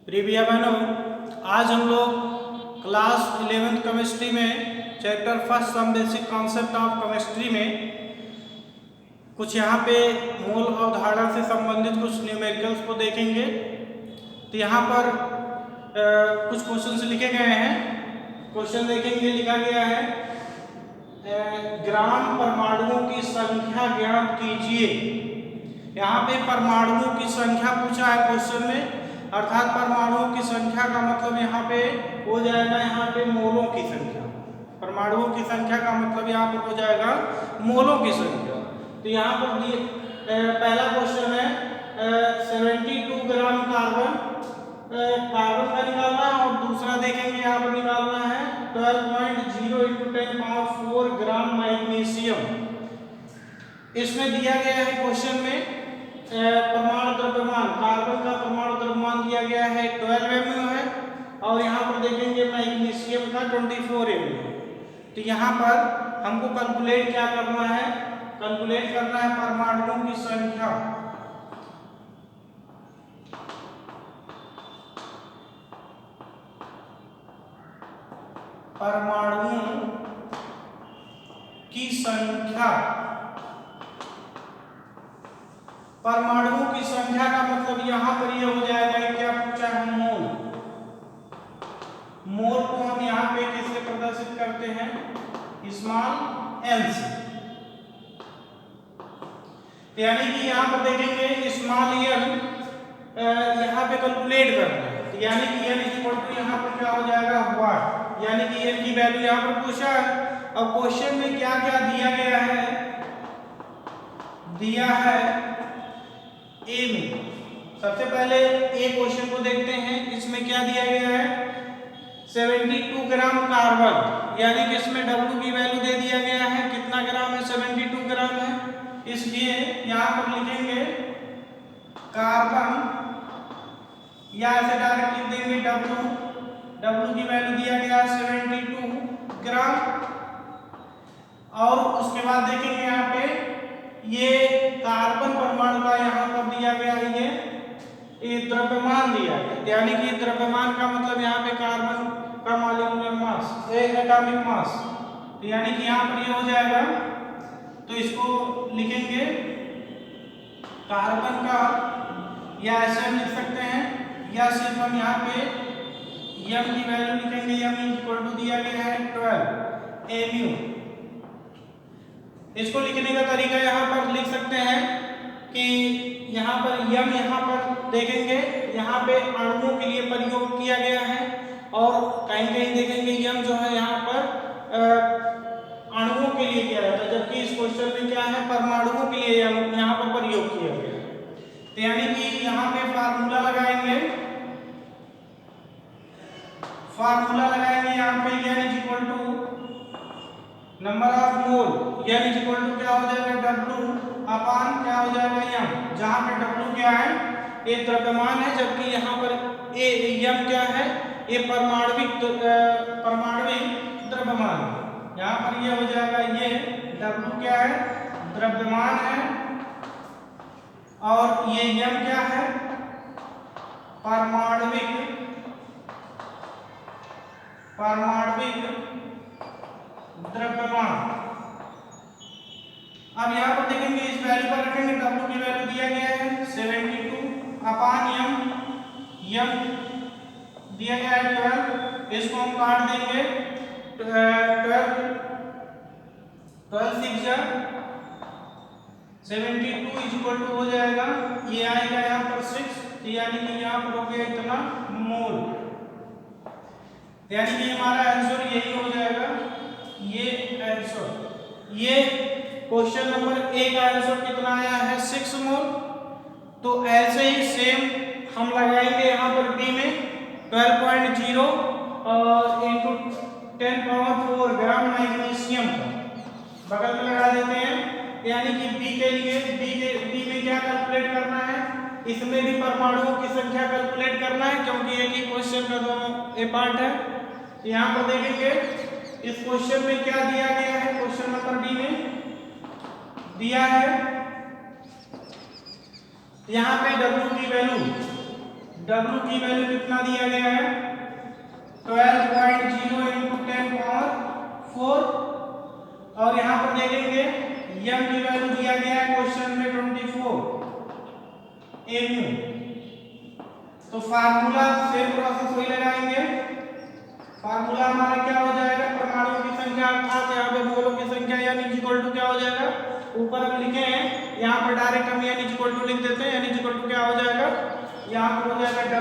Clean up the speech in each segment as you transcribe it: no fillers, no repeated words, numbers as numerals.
प्रिय भैया बहनों, आज हम लोग क्लास 11th केमिस्ट्री में chapter first some basic concept of chemistry में कुछ यहाँ पे मोल अवधारणा से संबंधित कुछ न्यूमेरिकल्स को देखेंगे। तो यहाँ पर कुछ क्वेश्चंस लिखे गए हैं। क्वेश्चन देखेंगे, लिखा गया है ग्राम परमाणुओं की संख्या ज्ञात कीजिए। यहाँ पे परमाणुओं की संख्या पूछा है क्वेश्चन में, अर्थात परमाणुओं की संख्या का मतलब यहाँ पे हो जाएगा यहाँ पे मोलों की संख्या। परमाणुओं की संख्या का मतलब यहाँ पर हो जाएगा मोलों की संख्या। तो यहाँ पर पहला क्वेश्चन है 72 ग्राम कार्बन का निकालना है, और दूसरा देखेंगे यहाँ पर निकालना है 12.0 × 10⁴ ग्राम मैग्नीशियम। इसमें दिया गया है क्वेश्चन में परमाणु द्रव्यमान, कार्बन का परमाणु द्रव्यमान दिया गया है 12 mu है, और यहाँ पर देखेंगे मैग्नीशियम का 24 mu। तो यहाँ पर हमको कैलकुलेट क्या करना है, कैलकुलेट करना है परमाणुओं की संख्या। परमाणुओं की संख्या, परमाणुओं की संख्या का मतलब यहाँ पर यह हो जाएगा, क्या पूछा है मोल। मोल को हम यहाँ पे किससे प्रदर्शित करते हैं, स्मॉल एल से। यानी कि यहाँ पर देखेंगे स्मॉल एल यहाँ पे कैलकुलेट करना है, यानी कि एल इक्वल टू यहाँ पर क्या हो जाएगा वाट, यानी कि एल की वैल्यू यहाँ पर पूछा है। अब क्वेश्चन में क्या क्या दिया गया है, दिया है ए में। सबसे पहले ए क्वेश्चन को देखते हैं, इसमें क्या दिया गया है 72 ग्राम कार्बन, यानी कि इसमें W की वैल्यू दे दिया गया है, कितना ग्राम है 72 ग्राम है। इसलिए यहाँ पर लिखेंगे कार्बन, या ऐसे डायरेक्ट लिख देंगे W की वैल्यू दिया गया है 72 ग्राम। और उसके बाद देखेंगे यहाँ पे ये कार्बन परमाणु का यहाँ पर दिया गया है, ये द्रव्यमान दिया गया, यानी कि द्रव्यमान का मतलब यहाँ पे कार्बन का मॉलिक्यूलर मास, एटॉमिक मास, तो यानी कि यहाँ पर ये हो जाएगा। तो इसको लिखेंगे कार्बन का, या ऐसे हम लिख सकते हैं, या सिर्फ हम यहाँ पे m की वैल्यू लिखेंगे, m इक्वल टू दिया गया है 12 mu। इसको लिखने का तरीका यहाँ पर लिख सकते हैं कि यहाँ पर यम, यहाँ पर देखेंगे यहाँ पे अणुओं के लिए प्रयोग किया गया है, और कहीं कहीं देखेंगे यम जो है यहाँ पर अणुओं के लिए किया जाता है, जबकि इस क्वेश्चन में क्या है परमाणुओं के लिए यहाँ पर प्रयोग किया गया है। तो यानी कि यहाँ पे फार्मूला लगाएंगे, यहाँ पे n equal to number of mole, n equal to क्या हो जाएगा W अपान क्या हो जाएगा m, जहाँ पे W क्या है ये द्रव्यमान है, जबकि यहाँ पर m क्या है ये परमाणविक द्रव्यमान है। यहाँ पर ये हो जाएगा, ये W क्या है द्रव्यमान है, और ये m क्या है परमाणविक द्रव्यमान। अब यहाँ पर देखेंगे इस वैल्यू पर रखेंगे, W की वैल्यू दिया गया है 72 अपान m दिया गया है 12, इसको हम काट देंगे 12 6 जा 72 इक्वल टू हो जाएगा, ये आएगा यहाँ पर 6, यानी कि यहाँ पर हो गया इतना मोल, यानी कि हमारा आंसर यही हो जाएगा, ये आंसर। ये क्वेश्चन नंबर ए का आंसर कितना आया है 6 मोल। तो ऐसे ही सेम हम लगाएंगे यहाँ पर बी में 12.0 × 10⁴ ग्राम मैग्नीशियम बगल में लगा देते हैं, यानी कि बी के लिए बी में क्या कैलकुलेट करना है, इसमें भी परमाणुओं की संख्या कैलकुलेट करना है, क्योंकि एक ही क्वेश्चन का दोनों ए पार्ट है। यहाँ पर देखेंगे इस क्वेश्चन में क्या दिया गया है, क्वेश्चन नंबर बी में दिया है यहाँ पे W की वैल्यू W की वैल्यू कितना दिया गया है 12.0 × 10⁴, और यहाँ पर देखेंगे m की वैल्यू दिया गया है क्वेश्चन में 24 mu। तो फार्मूला सेम प्रोसेस वही लगाएंगे। फार्मूला हमारा क्या हो जाएगा परमाणु की संख्या अर्थात यहाँ पे मोलों की संख्या यानी इक्वल टू क्या हो जाएगा, ऊपर हम लिखे हैं यहाँ पर डायरेक्ट हम यानी इक्वल टू लिख देते हैं, यानी इक्वल टू क्या हो जाएगा यहाँ पर हो जाएगा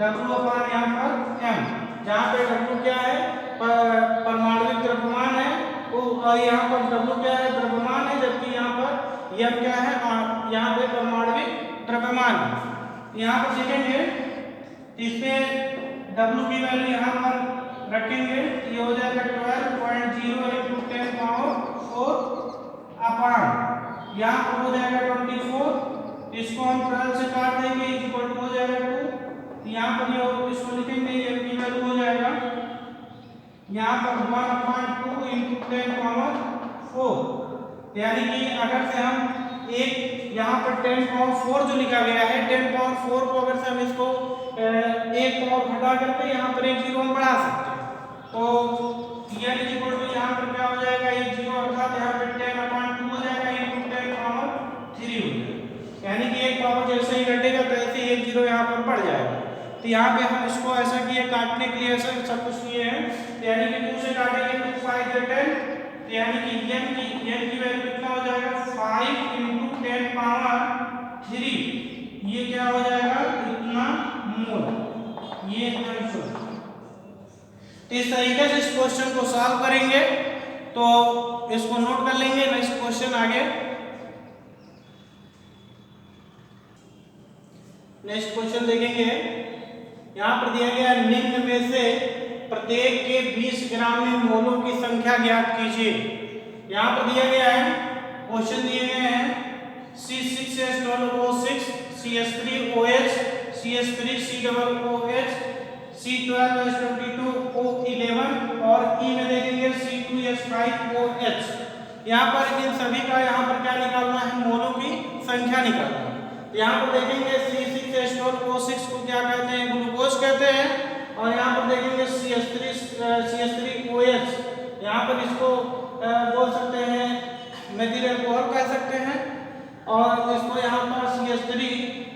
W अपॉन यहाँ पर m, जहाँ पे W क्या है परमाणु द्रव्यमान है, और यहाँ पर W क्या है द्रव्यमान है, जबकि यहाँ पर m क्या है यहाँ पे परमाणु द्रव्यमान है। यहाँ पर देखेंगे इसमें W की वैल्यू यहाँ पर रखेंगे, ये हो जाएगा 12.0 × 10⁴ अपॉन यहाँ पर हो जाएगा 24, इसको हम 12 से काट देंगे इक्वल टू हो जाएगा 2, यहाँ पर ये इसको लिखेंगे ये की वैल्यू हो जाएगा यहाँ पर 1/2 × 10⁴, यानी कि अगर से हम एक यहाँ पर 10⁴ जो लिखा गया है 10⁴ को अगर से हम इसको एक और घटा करके यहाँ पर एक जीरो हम बढ़ा सकते हैं, तो n इक्वल टू यहाँ पर क्या हो जाएगा एक जीरो, अर्थात यहाँ पर 10/2 हो जाएगा × 10⁻³ हो जाएगा, यानी कि एक पावर जैसे ही घटेगा तैसे ही एक जीरो यहाँ पर बढ़ जाएगा। तो यहाँ पे हम इसको ऐसा किए काटने के लिए ऐसा सब कुछ किए हैं, यानी कि 2 से काटेंगे 2 5 × 10, यानी कि n की वैल्यू कितना हो जाएगा 5 × 10⁻³ ये क्या हो जाएगा इतना मोल, ये आंसर। तो इस तरीके से इस क्वेश्चन को सॉल्व करेंगे, तो इसको नोट कर लेंगे। नेक्स्ट क्वेश्चन आगे, नेक्स्ट क्वेश्चन देखेंगे। यहाँ पर दिया गया निम्न में से प्रत्येक के 20 ग्राम में मोलों की संख्या ज्ञात कीजिए। यहाँ पर दिया गया है क्वेश्चन दिए गए हैं C6H12O6 CS3OH CS3COOH C12H22O11 और E में देखेंगे C2H5OH। यहाँ पर इन सभी का यहाँ पर क्या निकालना है मोलों की संख्या निकालना है। यहाँ पर देखेंगे C6H12O6 को क्या कहते हैं ग्लूकोज कहते हैं, और यहाँ पर देखेंगे CS3OH यहाँ पर इसको बोल सकते हैं मेथिल अल्कोहल कह सकते हैं, और इसको यहाँ पर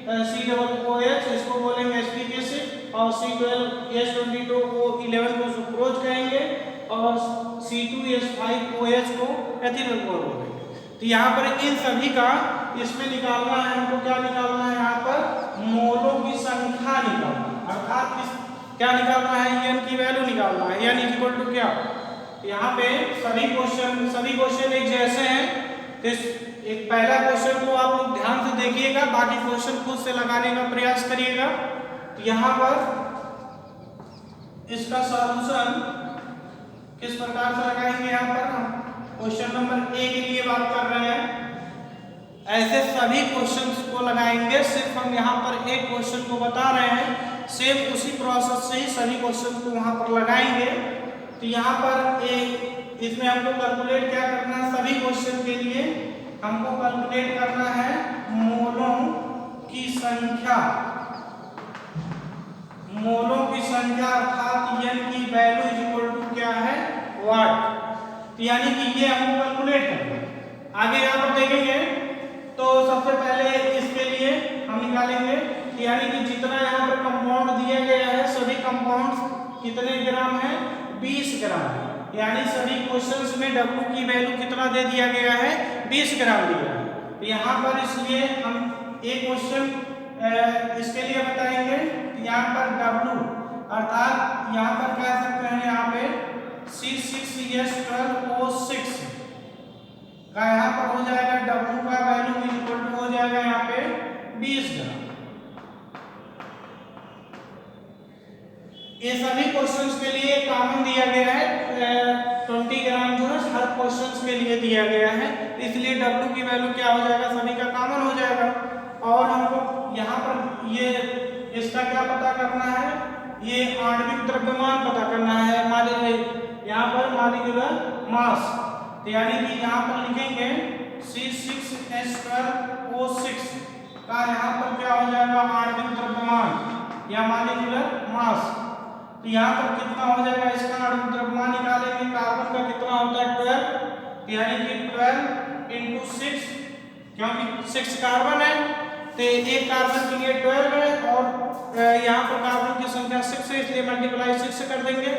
CH3COOH इसको बोलेंगे एस्टिक एसिड, और C12H22O11 को सुक्रोज कहेंगे, और C2H5OH को एथिल अल्कोहल बोलेंगे। तो यहाँ पर इन सभी का इसमें निकालना है हमको, क्या निकालना है यहाँ पर मोलों की संख्या निकालना है, अर्थात क्या निकालना है n की वैल्यू निकालना है, यानी इक्वल टू क्या। यहाँ पे सभी क्वेश्चन एक जैसे हैं, तो एक पहला क्वेश्चन को आप लोग ध्यान से देखिएगा, बाकी क्वेश्चन खुद से लगाने का प्रयास करिएगा। तो यहाँ पर इसका सॉल्यूशन किस प्रकार से लगाएंगे, यहाँ पर हम क्वेश्चन नंबर ए के लिए बात कर रहे हैं, ऐसे सभी क्वेश्चंस को लगाएंगे, सिर्फ हम यहाँ पर एक क्वेश्चन को बता रहे हैं, सेम उसी प्रोसेस से ही सभी क्वेश्चन को वहाँ पर लगाएंगे। तो यहाँ पर इसमें हमको कैलकुलेट क्या करना है, सभी क्वेश्चन के लिए हमको कैलकुलेट करना है मोलों की संख्या, अर्थात n की वैल्यू इक्वल टू क्या है वाट, यानी कि ये हमको कैलकुलेट करना है। आगे यहाँ पर देखेंगे तो सबसे पहले इसके लिए हम निकालेंगे, यानी कि जितना यहाँ पर कंपाउंड दिया गया है सभी कंपाउंड्स कितने ग्राम है 20 ग्राम, यानी सभी क्वेश्चंस में W की वैल्यू कितना दे दिया गया है 20 ग्राम दिया है। तो यहाँ पर इसलिए हम एक क्वेश्चन इसके लिए बताएंगे, यहाँ पर W अर्थात यहाँ पर कह सकते हैं यहाँ पे C6H12O6 का यहाँ पर हो जाएगा W का वैल्यू इक्वल टू हो जाएगा यहाँ पे 20 ग्राम। ये सभी क्वेश्चंस के लिए कॉमन दिया गया है, 20 ग्राम जो है हर क्वेश्चंस के लिए दिया गया है, इसलिए W की वैल्यू क्या हो जाएगा सभी का कॉमन हो जाएगा। और हमको यहाँ पर ये इसका क्या पता करना है, ये आणविक द्रव्यमान पता करना है, यहाँ पर मॉलिक्यूलर मास, तो यानी कि यहाँ पर लिखेंगे C6H12O6 का यहाँ पर क्या हो जाएगा आणविक द्रव्यमान, या मॉलिक्यूलर मास। तो यहाँ पर कितना हो जाएगा, इसका द्रव्यमान निकालेंगे। कार्बन का कितना होता है 12, यानी कि 12 × 6, क्योंकि 6 कार्बन है तो एक कार्बन के लिए 12 है और यहाँ पर कार्बन की संख्या 6 है, इसलिए मल्टीप्लाई 6 से कर देंगे।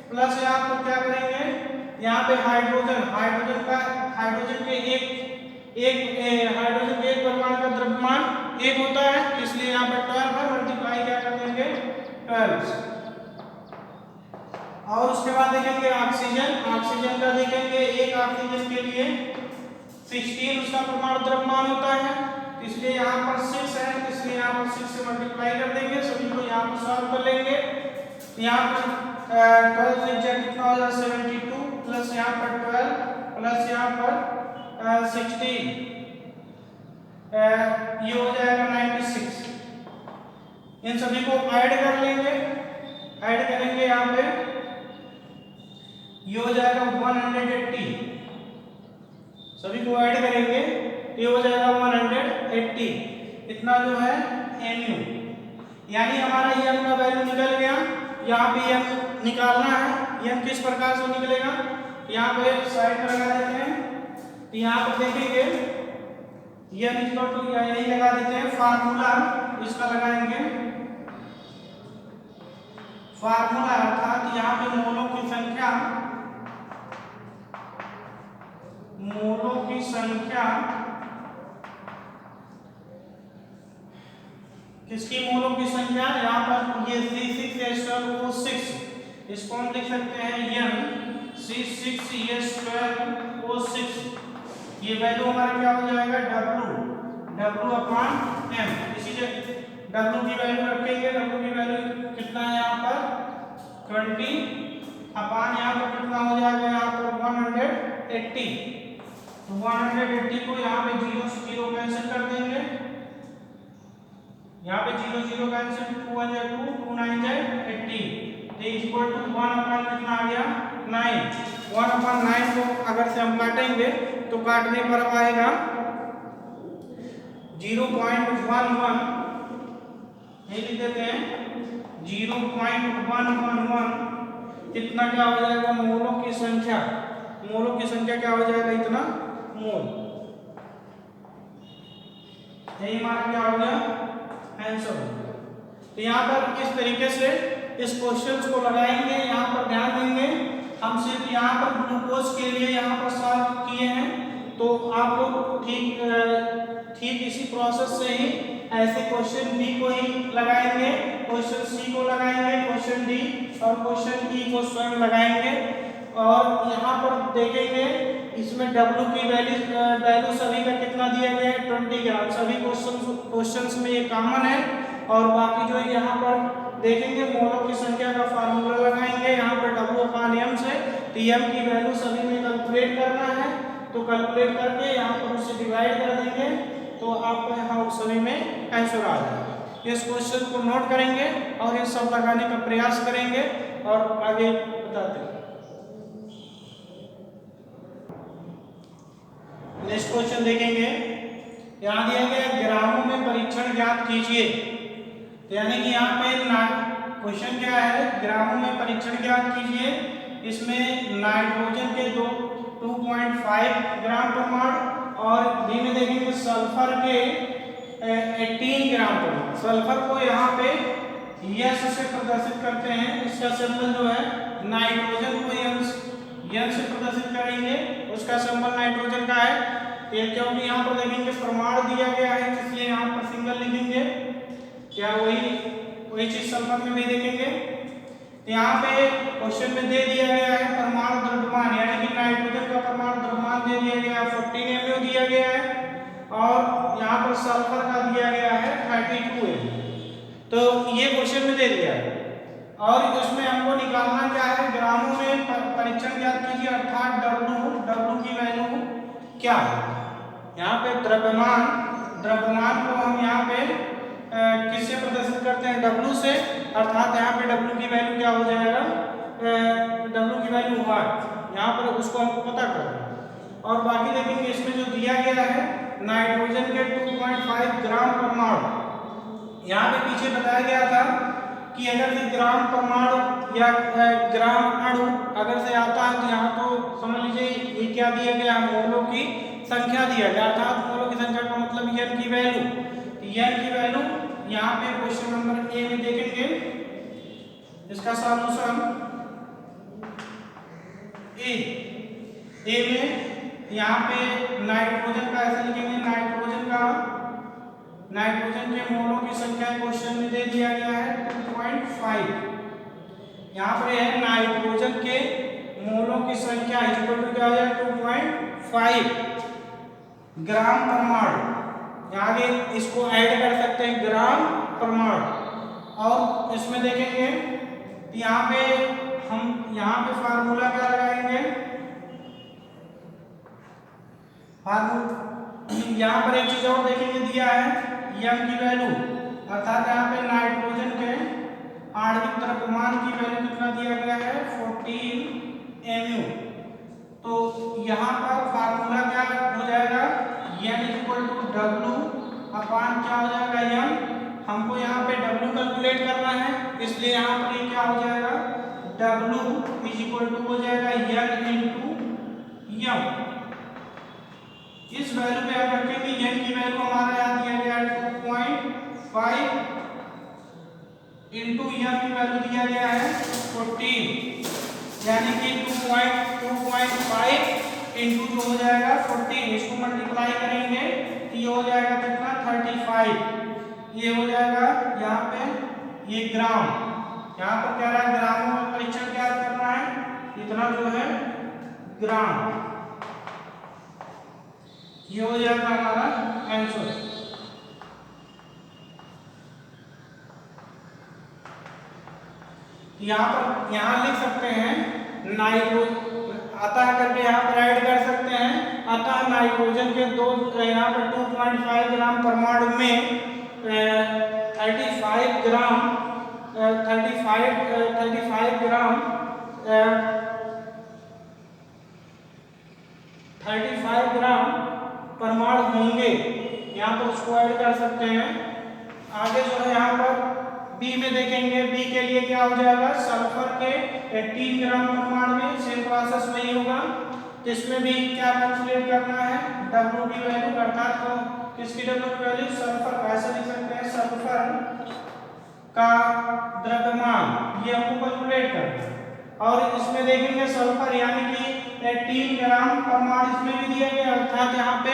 प्लस यहाँ पर क्या करेंगे, यहाँ पे हाइड्रोजन के एक परमाणु का द्रव्यमान 1 होता है, इसलिए यहाँ पर 12 है, मल्टीप्लाई क्या कर देंगे 12 से। और उसके बाद देखेंगे ऑक्सीजन का देखेंगे, एक ऑक्सीजन के लिए 16 उसका परमाणु द्रव्यमान होता है, इसलिए यहाँ पर 6 है, इसलिए यहाँ पर 6 से मल्टीप्लाई कर देंगे। सभी को यहाँ पर सॉल्व कर लेंगे। यहाँ पर 12 से कितना हो जाएगा 72, प्लस यहाँ पर 12 प्लस यहाँ पर 16, ये हो जाएगा 96। इन सभी को ऐड कर लेंगे, ऐड करेंगे यहाँ पे, ये हो जाएगा 180। सभी को ऐड करेंगे, ये हो जाएगा 180। इतना जो है mu, यानी हमारा m का वैल्यू निकल गया। यहाँ पे m निकालना है, m किस प्रकार से निकलेगा, यहाँ पे साइड पर लगा देते हैं। यहाँ पर देखेंगे m इक्वल टू यही लगा देते हैं, फार्मूला इसका लगाएंगे। फार्मूला अर्थात यहाँ पे मोलों की संख्या किसकी मोलों की संख्या, यहाँ पर ये C6H12O6, इसको हम लिख सकते हैं m C6H12O6। ये वैल्यू हमारा क्या हो जाएगा W/m। इसी जगह W की वैल्यू रखेंगे। W की वैल्यू कितना है यहाँ पर 20 अपान यहाँ पर कितना हो जाएगा, यहाँ पर 180। तो 180 को यहाँ पे 0 से 0 कैंसिल कर देंगे। यहाँ पे 0 0 कैंसिल, 2 1 2 2 9 80, इक्वल टू 1/, कितना आ गया 9। 1/9 को अगर से हम काटेंगे तो काटने पर आएगा 0.11, ये लिख देते हैं 0.111। इतना क्या हो जाएगा, मोलों की संख्या क्या हो जाएगा, इतना मोल। यही हमारा क्या हो गया आंसर। तो यहाँ पर इस तरीके से इस क्वेश्चन को लगाएंगे। यहाँ पर ध्यान देंगे, हम सिर्फ यहाँ पर ग्लूकोज के लिए यहाँ पर सॉल्व किए हैं, तो आप लोग ठीक इसी प्रोसेस से ही ऐसे क्वेश्चन बी को ही लगाएंगे, क्वेश्चन सी को लगाएंगे, क्वेश्चन डी और क्वेश्चन ई को स्वयं लगाएंगे। और यहाँ पर देखेंगे इसमें W की वैल्यू सभी का कितना दिया गया है 20 ग्राम। सभी क्वेश्चंस में ये कॉमन है। और बाकी जो यहाँ पर देखेंगे मोलों की संख्या का फार्मूला लगाएंगे यहाँ पर W/m से। तो m की वैल्यू सभी में कैलकुलेट करना है, तो कैलकुलेट करके यहाँ पर उसे डिवाइड कर देंगे, तो आपको यहाँ सभी में आंसर आ जाएगा। इस क्वेश्चन को नोट करेंगे और ये सब लगाने का प्रयास करेंगे और आगे बताते हैं। नेक्स्ट क्वेश्चन देखेंगे, यहाँ दिया गया ग्रामों में परीक्षण ज्ञात कीजिए। यानी कि यहाँ पे क्वेश्चन क्या है, ग्रामों में परीक्षण ज्ञात कीजिए। इसमें नाइट्रोजन के 2.5 ग्राम परमाणु और बी में देखेंगे सल्फर के 18 ग्राम परमाणु। सल्फर को यहाँ पे यस से प्रदर्शित करते हैं, इसका सिंबल जो है नाइट्रोजन को यन से प्रदर्शित करेंगे, उसका सिंबल नाइट्रोजन का है। ये क्योंकि यहाँ पर देखेंगे परमाणु दिया गया है, इसलिए यहाँ पर सिंगल लिखेंगे। क्या वही चीज सल्फर में भी देखेंगे। यहाँ पे क्वेश्चन में दे दिया गया है परमाणु द्रव्यमान, यानी कि नाइट्रोजन का परमाणु द्रव्यमान दे दिया गया है 14 mu दिया गया है, और यहाँ पर सल्फर का दिया गया है 32 mu। तो ये क्वेश्चन में दे दिया है और उसमें हमको निकालना क्या है, ग्रामों में परीक्षण ज्ञात कीजिए, अर्थात W की वैल्यू क्या है। यहाँ पे द्रव्यमान को हम यहाँ पे किससे प्रदर्शित करते हैं, W से, अर्थात यहाँ पे W की वैल्यू क्या हो जाएगा, W की वैल्यू वाट, यहाँ पर उसको हमको पता करना है। और बाकी देखेंगे इसमें जो दिया गया है नाइट्रोजन के 2.5 ग्राम परमाणु, यहाँ पे पीछे बताया गया था कि अगर से ग्राम परमाणु या ग्राम अणु अगर से आता है तो यहाँ तो समझ लीजिए ये क्या दिया गया, मोलों की संख्या दिया गया, अर्थात मोलों की संख्या का मतलब n की वैल्यू। n की वैल्यू यहाँ पे क्वेश्चन नंबर ए में देखेंगे, इसका सॉल्यूशन ए में यहाँ पे नाइट्रोजन का ऐसे लिखेंगे, नाइट्रोजन के मोलों की संख्या क्वेश्चन में दे दिया गया है 2.5। यहाँ पर है नाइट्रोजन के मोलों की संख्या इक्वल टू क्या हो जाए 2.5 ग्राम परमाणु। आगे इसको ऐड कर सकते हैं ग्राम परमाणु। और इसमें देखेंगे यहाँ पे हम यहाँ पे फार्मूला क्या लगाएंगे, यहाँ पर एक चीज और देखेंगे दिया है m की वैल्यू, अर्थात यहाँ पे नाइट्रोजन के आणविक द्रव्यमान की वैल्यू कितना दिया गया है 14 mu। तो यहाँ पर फार्मूला क्या हो जाएगा n इक्वल टू डब्ल्यू अपान क्या हो जाएगा m। हमको यहाँ पे w कैलकुलेट करना है, इसलिए यहाँ पर ये क्या हो जाएगा w इज इक्वल टू हो जाएगा n इंटू m। इस वैल्यू पे आप रखेंगे n की वैल्यू हमारा यहाँ दिया गया है 2.5 इंटू m की वैल्यू दिया गया है 14, यानी कि 2.5 इंटू जो हो जाएगा 14, इसको मल्टीप्लाई करेंगे तो ये हो जाएगा कितना 35। ये हो जाएगा यहाँ पे ये ग्राम, यहाँ पर क्या रहा है ग्रामों में परीक्षण क्या करना है, इतना जो है ग्राम, ये हो जाएगा हमारा आंसर। यहाँ लिख सकते हैं नाइट्रोजन आता है करके यहाँ पर ऐड कर सकते हैं, अतः नाइट्रोजन के दो यहाँ पर 2.5 ग्राम परमाणु में 35 ग्राम परमाणु होंगे, यहाँ पर उसको ऐड कर सकते हैं। आगे जो है यहाँ पर बी में देखेंगे, बी के लिए क्या हो जाएगा सल्फर के 3 ग्राम परमाणु में सेम प्रोसेस वही होगा, तो इसमें भी क्या कैलकुलेट करना है डब्ल्यू की वैल्यू, अर्थात तो किसकी डब्ल्यू की वैल्यू सल्फर का, ऐसे लिख सकते हैं सल्फर का द्रव्यमान, ये हमको कैलकुलेट करना है। और इसमें देखेंगे सल्फर यानी कि 3 ग्राम परमाणु इसमें भी दिया गया, अर्थात यहाँ पे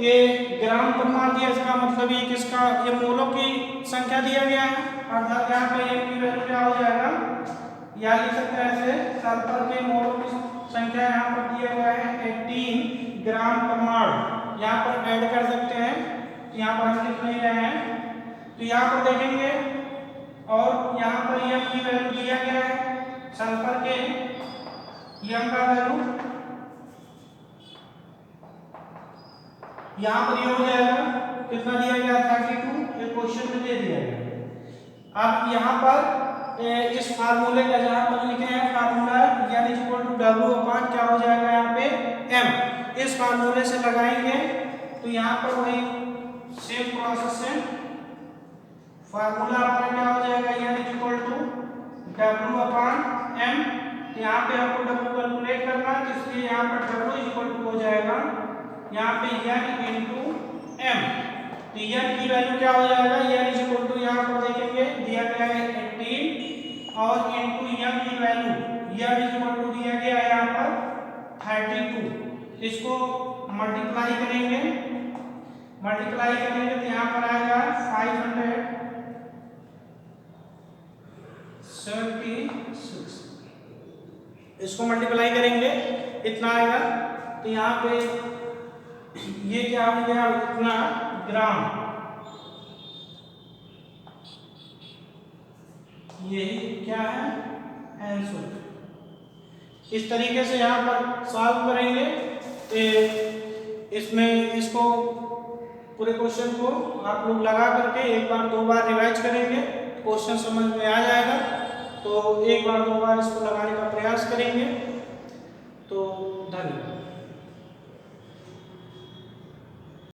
ये ग्राम परमाणु दिया, इसका मतलब ये किसका ये मोलों की संख्या दिया गया है, अर्थात यहाँ पे m की वैल्यू क्या हो जाएगा, या लिख सकते हैं ऐसे सल्फर के मोलों की संख्या यहाँ पर दिया गया है 18 ग्राम परमाणु, यहाँ पर ऐड कर सकते हैं, यहाँ पर हम लिख नहीं रहे हैं। तो यहाँ पर देखेंगे और यहाँ पर m की वैल्यू दिया गया है, सल्फर के m का वैल्यू यहाँ पर ये हो जाएगा कितना दिया गया 32, ये क्वेश्चन में दे दिया गया। अब यहाँ पर इस फार्मूले का जहाँ पर लिखे हैं फार्मूला यानी इक्वल टू डब्ल्यू अपान क्या हो जाएगा यहाँ पे m, इस फार्मूले से लगाएंगे तो यहाँ पर वही सेम प्रोसेस से फार्मूला अपना क्या हो जाएगा यानी equal to W upon m। यहाँ पे आपको डब्ल्यू कैलकुलेट करना है, तो इसलिए यहाँ पर डब्ल्यू इक्वल टू हो जाएगा यहाँ पे n इंटू m। तो n की वैल्यू क्या हो जाएगा n इज इक्वल टू यहाँ पर देखेंगे दिया गया है 18 और इंटू m की value n is equal to दिया गया है यहाँ पर 32। इसको मल्टीप्लाई करेंगे तो यहाँ पर आएगा 576, इसको मल्टीप्लाई करेंगे इतना आएगा, तो यहाँ पे ये क्या हो गया इतना ग्राम, यही क्या है आंसर। इस तरीके से यहाँ पर सॉल्व करेंगे, इसमें इसको पूरे क्वेश्चन को आप लोग लगा करके एक बार दो बार रिवाइज करेंगे, क्वेश्चन समझ में आ जाएगा। तो एक बार दो बार इसको लगाने का प्रयास करेंगे। तो धन्यवाद।